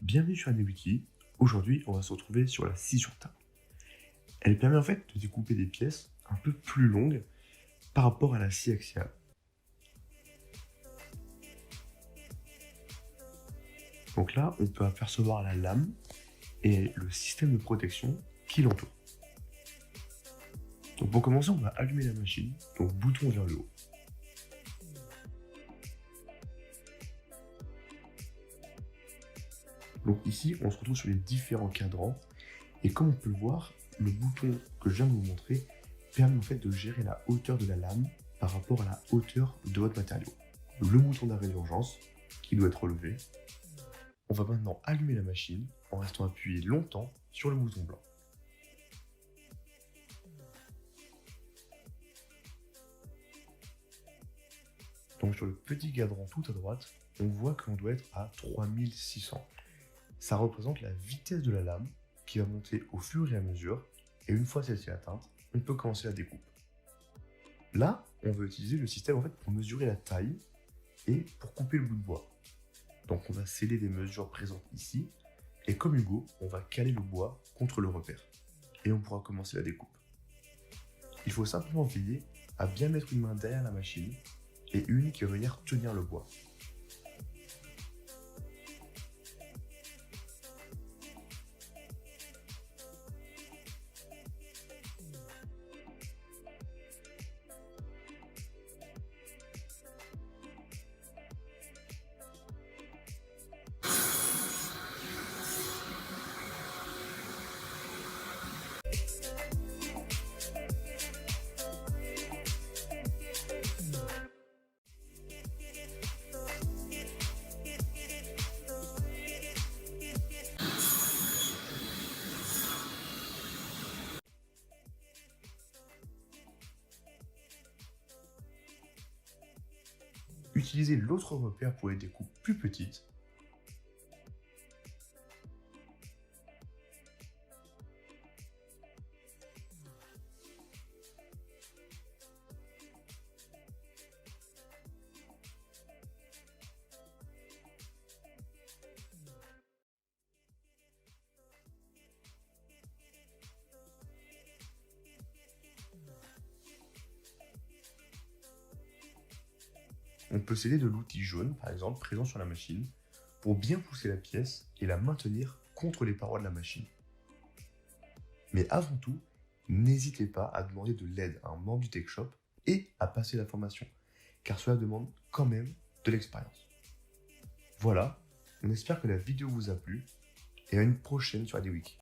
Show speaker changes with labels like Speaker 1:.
Speaker 1: Bienvenue sur ADWiki. Aujourd'hui, on va se retrouver sur la scie sur table. Elle permet en fait de découper des pièces un peu plus longues par rapport à la scie axiale. Donc là, on peut apercevoir la lame et le système de protection qui l'entoure. Donc pour commencer, on va allumer la machine, donc bouton vers le haut. Donc ici, on se retrouve sur les différents cadrans. Et comme on peut le voir, le bouton que je viens de vous montrer permet en fait de gérer la hauteur de la lame par rapport à la hauteur de votre matériau. Le bouton d'arrêt d'urgence qui doit être relevé. On va maintenant allumer la machine en restant appuyé longtemps sur le bouton blanc. Donc sur le petit cadran tout à droite, on voit qu'on doit être à 3600. Ça représente la vitesse de la lame qui va monter au fur et à mesure, et une fois celle-ci atteinte, on peut commencer la découpe. Là, on va utiliser le système en fait pour mesurer la taille et pour couper le bout de bois. Donc on va sceller des mesures présentes ici, et comme Hugo, on va caler le bois contre le repère, et on pourra commencer la découpe. Il faut simplement veiller à bien mettre une main derrière la machine, et une qui va venir tenir le bois. Utilisez l'autre repère pour les découpes plus petites. On peut s'aider de l'outil jaune, par exemple, présent sur la machine, pour bien pousser la pièce et la maintenir contre les parois de la machine. Mais avant tout, n'hésitez pas à demander de l'aide à un membre du Tech Shop et à passer la formation, car cela demande quand même de l'expérience. Voilà, on espère que la vidéo vous a plu et à une prochaine sur ADWiki.